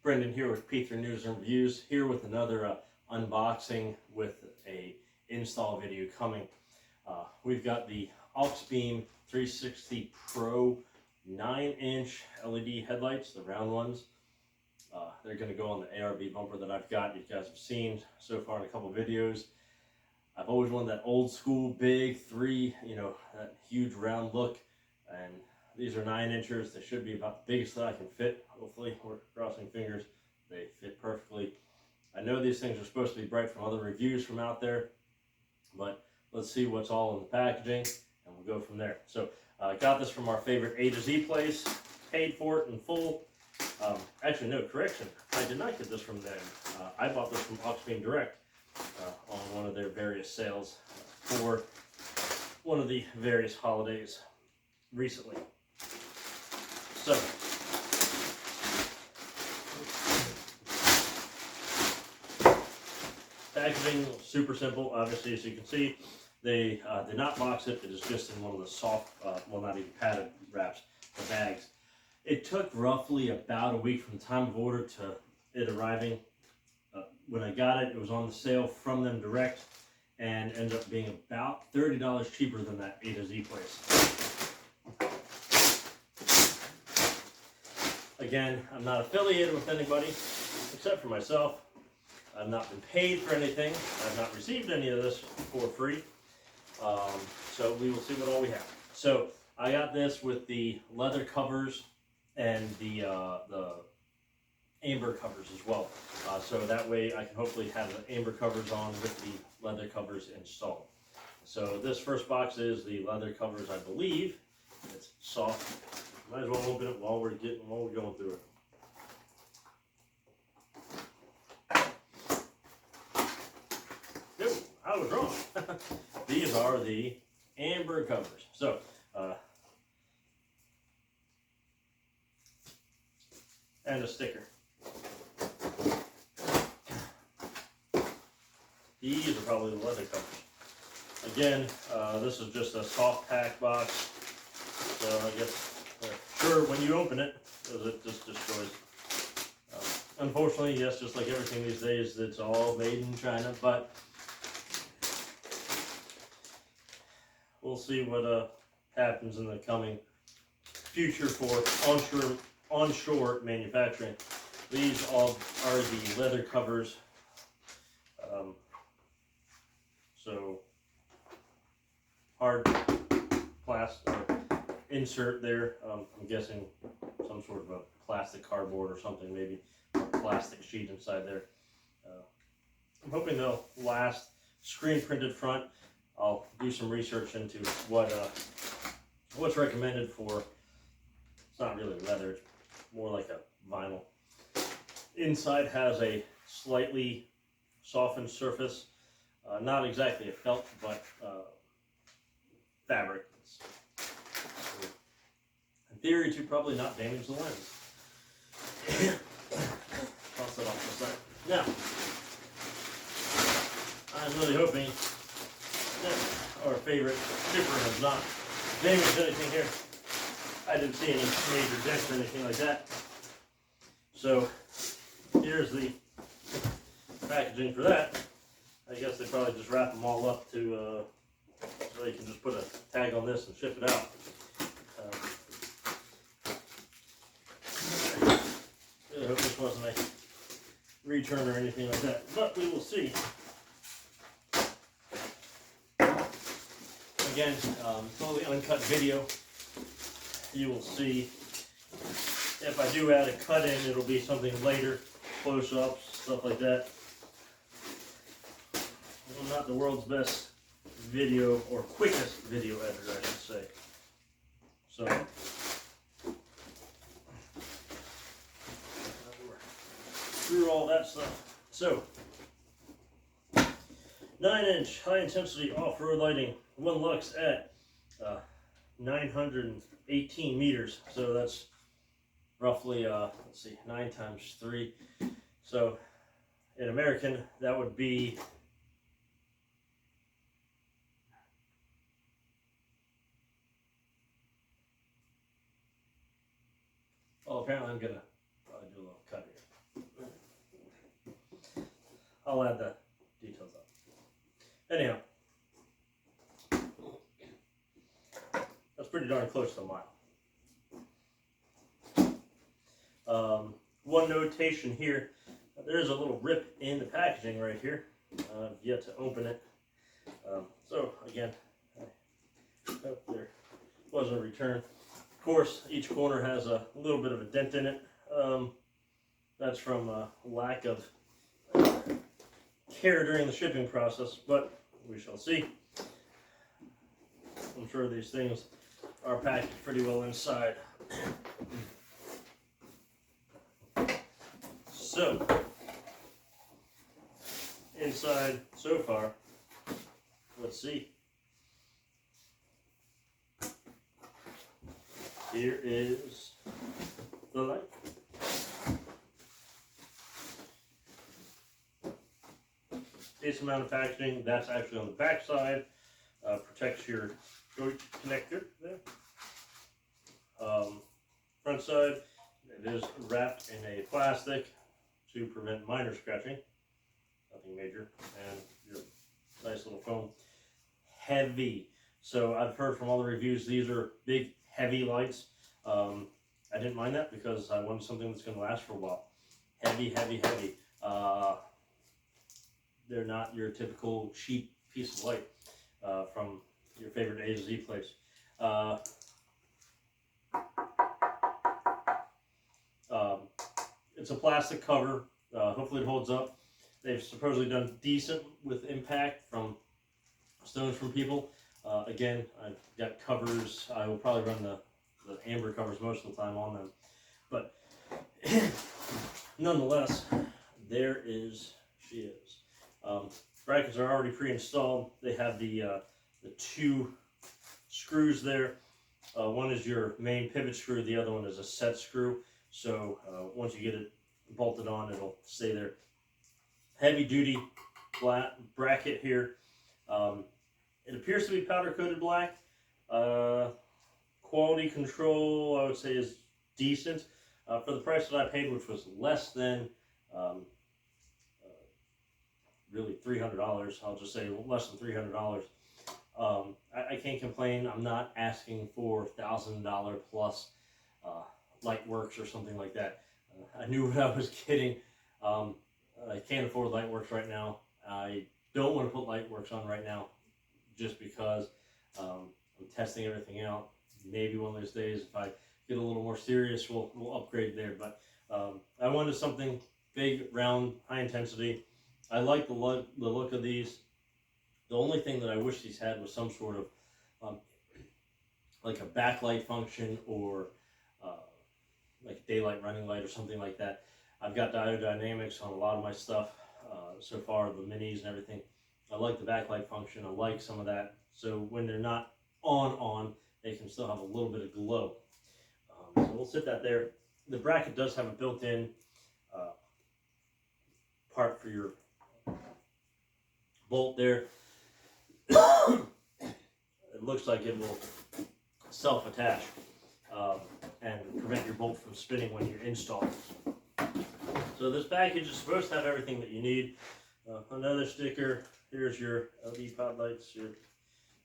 Brendan here with P3 News and Reviews, here with another unboxing with a install video coming. We've got the Auxbeam 360 Pro 9-inch LED headlights, the round ones. They're going to go on the ARB bumper that I've got. You guys have seen so far in a couple videos. I've always wanted that old school big that huge round look, and these are 9-inchers. They should be about the biggest that I can fit. Hopefully, we're crossing fingers, they fit perfectly. I know these things are supposed to be bright from other reviews from out there, but let's see what's all in the packaging, and we'll go from there. So I got this from our favorite A to Z place, paid for it in full. Actually, no, correction. I did not get this from them. I bought this from Auxbeam Direct on one of their various sales for one of the various holidays recently. So, packaging, super simple. Obviously, as you can see, they did not box it. It is just in one of the soft, well, not even padded wraps, the bags. It took roughly about a week from the time of order to it arriving. When I got it, it was on the sale from them direct and ended up being about $30 cheaper than that A to Z place. Again, I'm not affiliated with anybody except for myself. I've not been paid for anything. I've not received any of this for free. So we will see what all we have. So I got this with the leather covers and the amber covers as well. So that way I can hopefully have the amber covers on with the leather covers installed. So this first box is the leather covers, I believe. It's soft. Might as well open it while we're going through it. Nope, I was wrong. These are the amber covers. So and a sticker. These are probably the leather covers. Again, this is just a soft pack box, so I guess sure when you open it, it just destroys. Unfortunately, yes, just like everything these days, it's all made in China, but we'll see what happens in the coming future for onshore manufacturing. These all are the leather covers. So hard plastic insert there. I'm guessing some sort of a plastic cardboard or something, maybe a plastic sheet inside there. I'm hoping they'll last. Screen printed front. I'll do some research into what's recommended for. It's not really leather. It's more like a vinyl. Inside has a slightly softened surface. Not exactly a felt, but fabric. In theory, to probably not damage the lens. Toss it off the side. Now, I'm really hoping that our favorite shipper has not damaged anything here. I didn't see any major dents or anything like that. So, here's the packaging for that. I guess they probably just wrap them all up to so they can just put a tag on this and ship it out. I hope this wasn't a return or anything like that, but we will see. Again, totally uncut video. You will see. If I do add a cut in, it'll be something later, close-ups, stuff like that. I'm not the world's best video, or quickest video editor, I should say. So, through all that stuff. So, 9-inch high-intensity off-road lighting, one lux at 918 meters. So that's roughly, let's see, 9 times 3. So, in American, that would be well, apparently I'm gonna probably do a little cut here. I'll add the details up. Anyhow, that's pretty darn close to a mile. One notation here, there's a little rip in the packaging right here. I've yet to open it. So again, I hope there wasn't a return. Of course, each corner has a little bit of a dent in it. That's from a lack of care during the shipping process, but we shall see. I'm sure these things are packaged pretty well inside. So, inside so far, let's see. Here is the light. Decent amount of packaging. That's actually on the back side. Protects your joint connector there. Front side, it is wrapped in a plastic to prevent minor scratching. Nothing major. And your nice little foam. Heavy. So I've heard from all the reviews, these are big, heavy lights. I didn't mind that because I wanted something that's going to last for a while. Heavy, heavy, heavy. They're not your typical cheap piece of light from your favorite A to Z place. It's a plastic cover. Hopefully it holds up. They've supposedly done decent with impact from stones from people. Again, I've got covers. I will probably run the amber covers most of the time on them. But nonetheless, she is. Brackets are already pre-installed. They have the two screws there. One is your main pivot screw. The other one is a set screw. So once you get it bolted on, it'll stay there. Heavy duty black bracket here. It appears to be powder coated black. Quality control, I would say, is decent. For the price that I paid, which was less than really $300, I'll just say less than $300. I can't complain. I'm not asking for $1,000 plus light works or something like that. I knew what I was getting. I can't afford light works right now. I don't want to put light works on right now just because I'm testing everything out. Maybe one of those days, if I get a little more serious, we'll upgrade there. But I wanted something big, round, high intensity. I like the look of these. The only thing that I wish these had was some sort of like a backlight function or like a daylight running light or something like that. I've got diodynamics on a lot of my stuff so far, the minis and everything. I like the backlight function. I like some of that. So when they're not on, they can still have a little bit of glow. So we'll sit that there. The bracket does have a built-in part for your bolt there. It looks like it will self-attach and prevent your bolt from spinning when you install it. So this package is supposed to have everything that you need. Another sticker. Here's your LED pod lights, your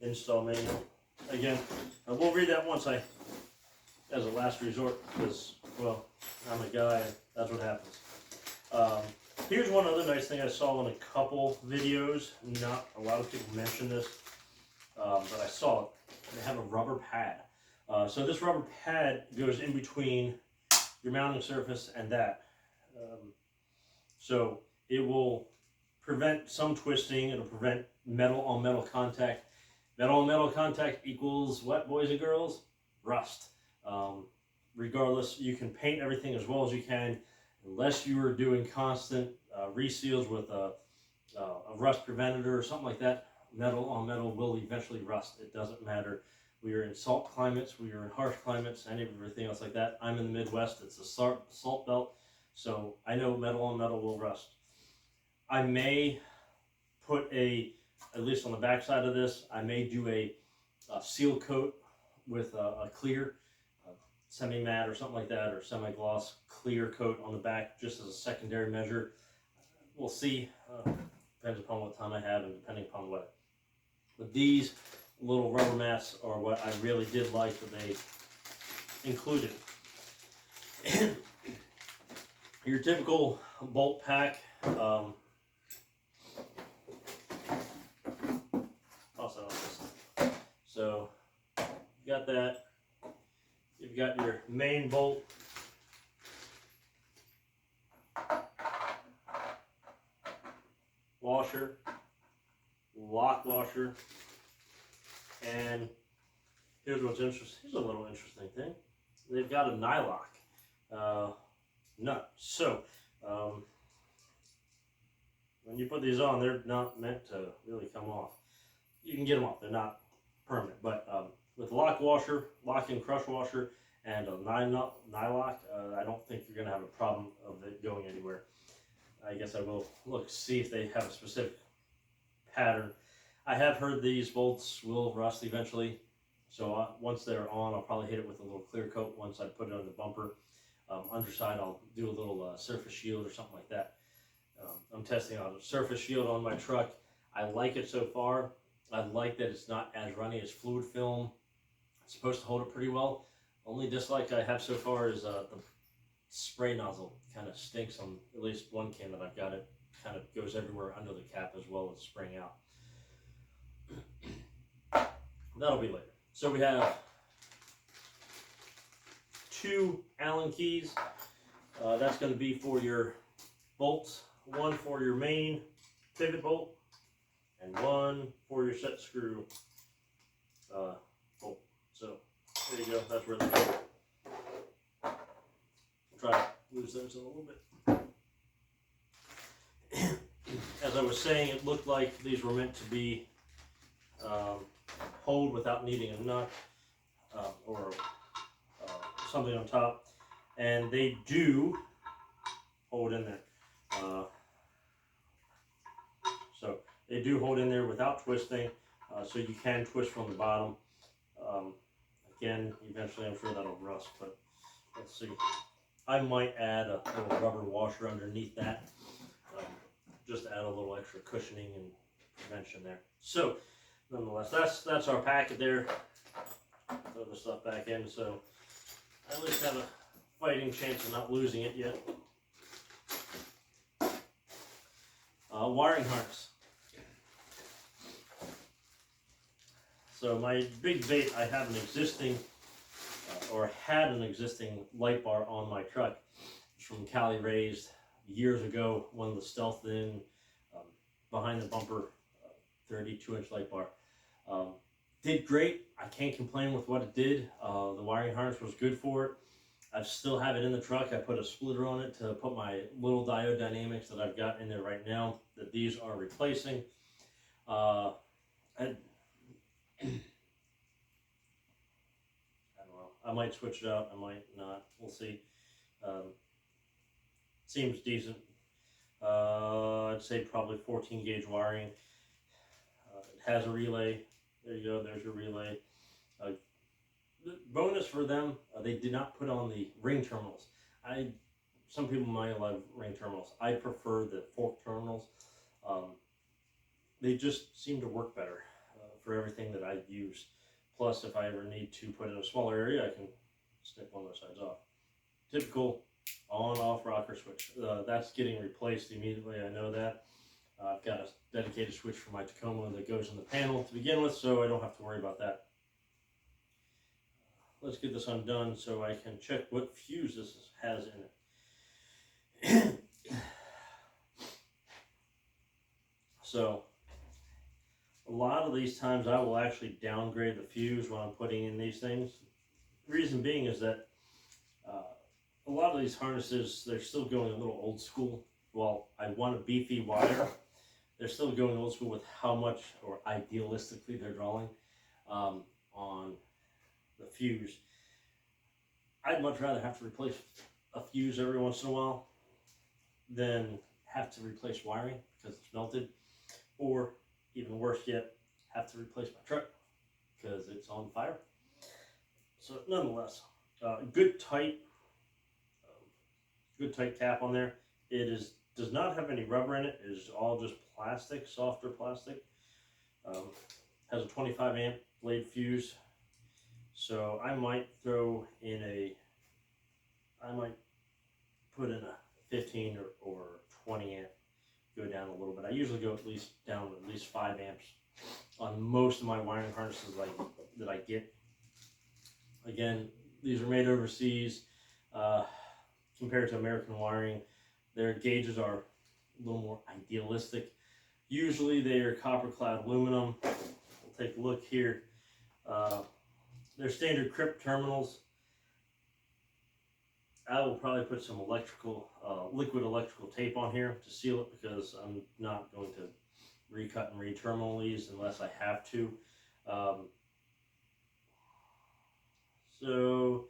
install manual. Again, we'll read that once as a last resort because, well, I'm a guy and that's what happens. Here's one other nice thing I saw in a couple videos. Not a lot of people mention this, but I saw it. They have a rubber pad. So this rubber pad goes in between your mounting surface and that. So it will prevent some twisting. It'll prevent metal on metal contact. Metal on metal contact equals what, boys and girls? Rust. Regardless, you can paint everything as well as you can, unless you are doing constant reseals with a rust preventator or something like that. Metal on metal will eventually rust. It doesn't matter. We are in salt climates, we are in harsh climates, and everything else like that. I'm in the Midwest. It's a salt belt, so I know metal on metal will rust. I may put at least on the back side of this, I may do a seal coat with a clear semi-matte or something like that, or semi-gloss clear coat on the back just as a secondary measure. we'll see. Depends upon what time I have and depending upon what. But these little rubber mats are what I really did like that they included. Your typical bolt pack. Also, so you got that. You've got your main bolt. Washer, lock washer, and here's what's interesting. Here's a little interesting thing. They've got a nylock nut. So when you put these on, they're not meant to really come off. You can get them off; they're not permanent. But with lock washer, lock and crush washer, and a nylock, I don't think you're going to have a problem of it going anywhere. I guess I will look see if they have a specific pattern. I have heard these bolts will rust eventually, so once they're on, I'll probably hit it with a little clear coat once I put it on the bumper. Underside, I'll do a little surface shield or something like that. I'm testing out a surface shield on my truck. I like it so far. I like that it's not as runny as fluid film. It's supposed to hold it pretty well. Only dislike I have so far is the spray nozzle kind of stinks on at least one can that I've got. It kind of goes everywhere under the cap as well as spraying out. That'll be later. So we have 2 Allen keys. That's going to be for your bolts. One for your main pivot bolt and one for your set screw bolt. So there you go. That's where they're going. Try to lose those in a little bit. As I was saying, it looked like these were meant to be hold without needing a nut or something on top, and they do hold in there. So they do hold in there without twisting, so you can twist from the bottom. Again, eventually I'm sure that'll rust, but let's see. I might add a little rubber washer underneath that, just to add a little extra cushioning and prevention there. So, nonetheless, that's our packet there. Throw the stuff back in, so I at least have a fighting chance of not losing it yet. Wiring harness. So my big bait, I have an existing or had an existing light bar on my truck. It's from Cali Raised years ago, one of the Stealth In behind the bumper 32-inch light bar. Did great. I can't complain with what it did. The wiring harness was good for it. I still have it in the truck. I put a splitter on it to put my little diode dynamics that I've got in there right now that these are replacing. I might switch it out, I might not, we'll see. Seems decent. I'd say probably 14 gauge wiring. It has a relay. There you go, there's your relay. The bonus for them, they did not put on the ring terminals. Some people might love ring terminals. I prefer the fork terminals. They just seem to work better for everything that I use. Plus, if I ever need to put in a smaller area, I can snip one of those sides off. Typical on-off rocker switch. That's getting replaced immediately, I know that. I've got a dedicated switch for my Tacoma that goes in the panel to begin with, so I don't have to worry about that. Let's get this undone so I can check what fuse this has in it. So, a lot of these times I will actually downgrade the fuse when I'm putting in these things. The reason being is that a lot of these harnesses, they're still going a little old school. While I want a beefy wire, they're still going old school with how much, or idealistically, they're drawing on the fuse. I'd much rather have to replace a fuse every once in a while than have to replace wiring because it's melted, or even worse yet, have to replace my truck because it's on fire. So nonetheless, good tight cap on there. It is does not have any rubber in it. It is all just plastic, softer plastic. Has a 25 amp blade fuse. So I might throw in I might put in a 15 or 20 amp, go down a little bit. I usually go down at least 5 amps on most of my wiring harnesses that I get. Again, these are made overseas. Compared to American wiring, their gauges are a little more idealistic. Usually they are copper clad aluminum. We'll take a look here. They're standard crypt terminals. I will probably put some liquid electrical tape on here to seal it, because I'm not going to recut and re-terminal these unless I have to. So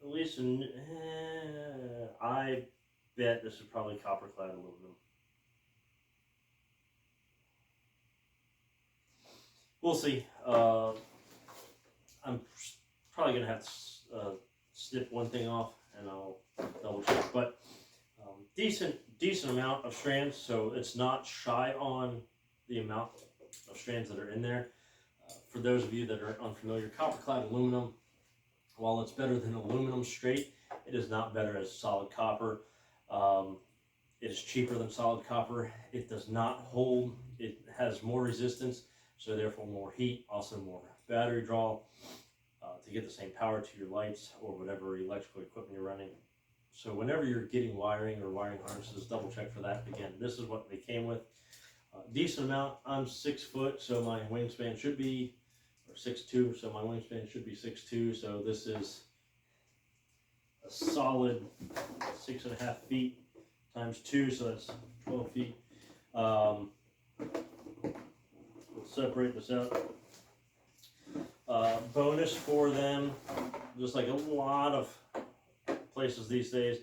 at least I bet this is probably copper clad aluminum. We'll see. I'm probably gonna have to snip one thing off, and I'll double check. But decent amount of strands, so it's not shy on the amount of strands that are in there. For those of you that are unfamiliar, copper clad aluminum, while it's better than aluminum straight, it is not better as solid copper. It is cheaper than solid copper. It does not hold. It has more resistance, so therefore more heat, also more battery draw to get the same power to your lights or whatever electrical equipment you're running. So whenever you're getting wiring or wiring harnesses, double check for that. Again, this is what they came with. Decent amount. I'm 6 foot, so my wingspan should be, or 6'2", so my wingspan should be 6'2", so this is a solid 6.5 feet times 2, so that's 12 feet. We'll separate this out. Bonus for them, just like a lot of places these days,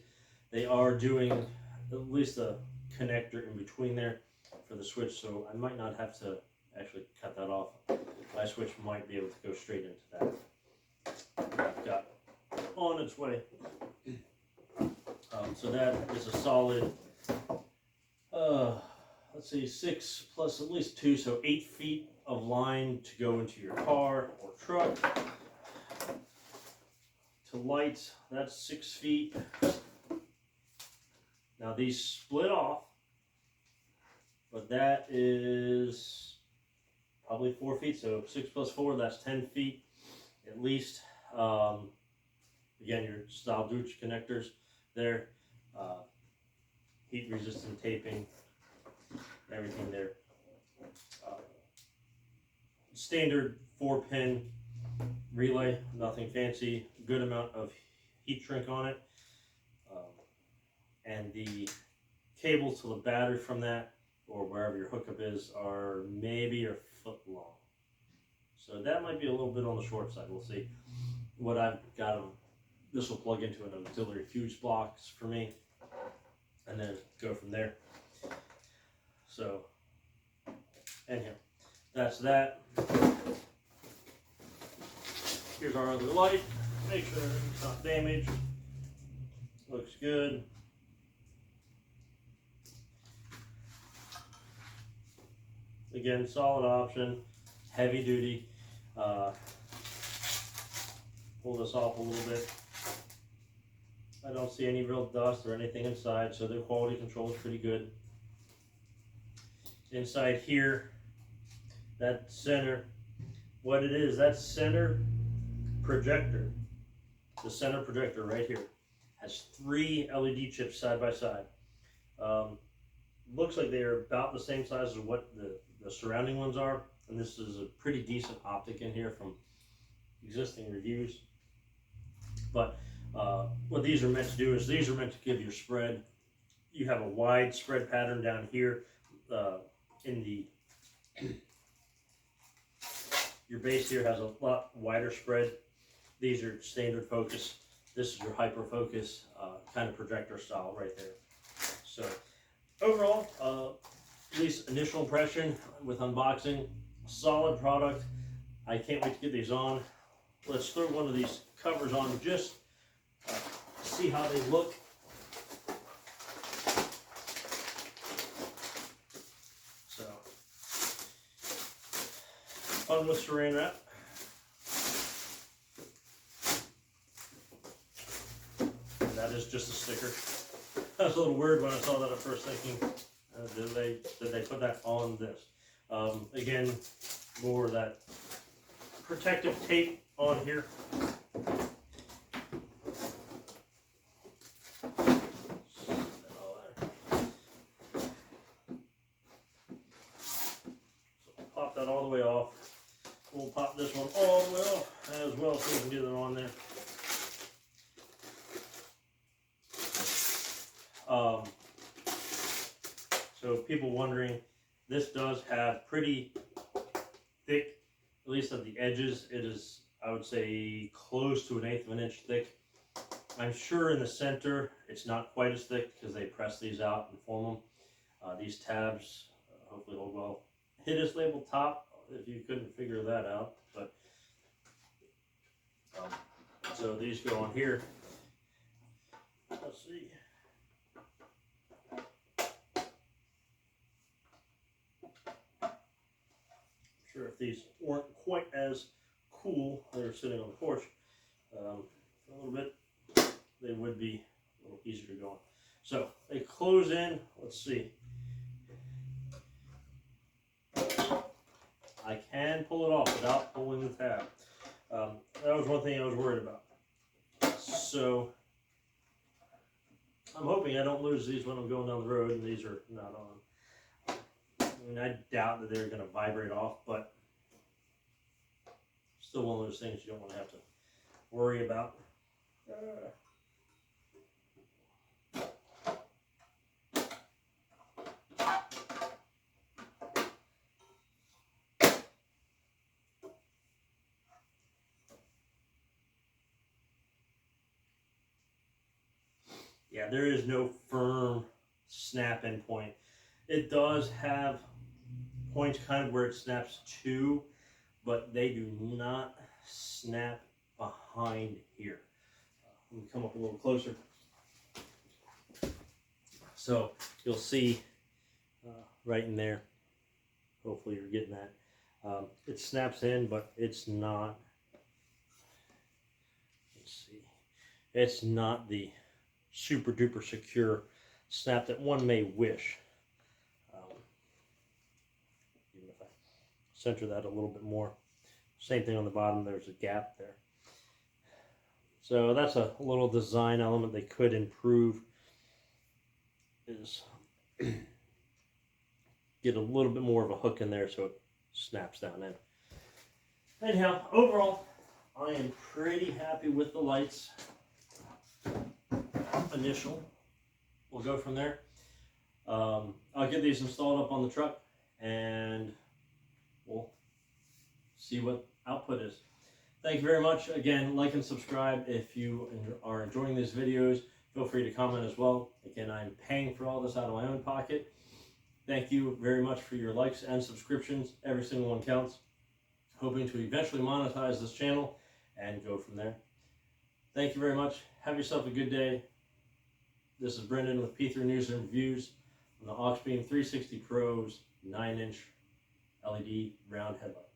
they are doing at least a connector in between there for the switch, so I might not have to actually cut that off. My switch might be able to go straight into that. I've got on its way. So that is a solid, let's see, 6 plus at least 2, so 8 feet of line to go into your car or truck. To lights, that's 6 feet. Now these split off, but that is probably 4 feet, so 6 plus 4, that's 10 feet at least. Again, your style douche connectors there, heat resistant taping, everything there. Standard 4-pin relay, nothing fancy, good amount of heat shrink on it. And the cables to the battery from that, or wherever your hookup is, are maybe a foot long. So that might be a little bit on the short side. We'll see. What I've got, this will plug into an auxiliary fuse box for me, and then go from there. So, anyhow, that's that. Here's our other light. Make sure it's not damaged. Looks good. Again, solid option, heavy duty. Pull this off a little bit. I don't see any real dust or anything inside, so the quality control is pretty good. Inside here, that center, what it is, that center projector, the center projector right here, has 3 LED chips side by side. Looks like they are about the same size as what the surrounding ones are, and this is a pretty decent optic in here from existing reviews. But what these are meant to do is these are meant to give your spread. You have a wide spread pattern down here in the your base here has a lot wider spread. These are standard focus. This is your hyper focus kind of projector style right there. So overall, at least initial impression with unboxing, solid product. I can't wait to get these on. Let's throw one of these covers on just see how they look. on with saran wrap. And that is just a sticker. I was a little weird when I saw that at first, thinking, did they put that on this? Again, more of that protective tape on here. Pop that all the way off. We'll pop this one all the way off as well so we can get it on there. So people wondering, this does have pretty thick, at least at the edges. It is, I would say, close to 1/8 of an inch thick. I'm sure in the center it's not quite as thick because they press these out and form them. These tabs hopefully hold well. It is labeled top, if you couldn't figure that out. But so these go on here. Let's see. Sure, if these weren't quite as cool, they're sitting on the porch a little bit, they would be a little easier to go on. So they close in. Let's see. I can pull it off without pulling the tab. That was one thing I was worried about. So I'm hoping I don't lose these when I'm going down the road, and these are not on. I mean, I doubt that they're going to vibrate off, but still one of those things you don't want to have to worry about. Yeah, there is no firm snap-in point. It does have points kind of where it snaps to, but they do not snap behind here. Let me come up a little closer. So you'll see right in there, hopefully you're getting that. It snaps in, but it's not, let's see, it's not the super duper secure snap that one may wish. Even if I center that a little bit more. Same thing on the bottom, there's a gap there. So that's a little design element they could improve, is get a little bit more of a hook in there so it snaps down in. Anyhow, overall, I am pretty happy with the lights. Initial. We'll go from there. I'll get these installed up on the truck and we'll see what output is. Thank you very much. Again, like and subscribe if you are enjoying these videos. Feel free to comment as well. Again, I'm paying for all this out of my own pocket. Thank you very much for your likes and subscriptions. Every single one counts. Hoping to eventually monetize this channel and go from there. Thank you very much. Have yourself a good day. This is Brendan with P3 News and Reviews on the Auxbeam 360 Pro's 9-inch LED round headlight.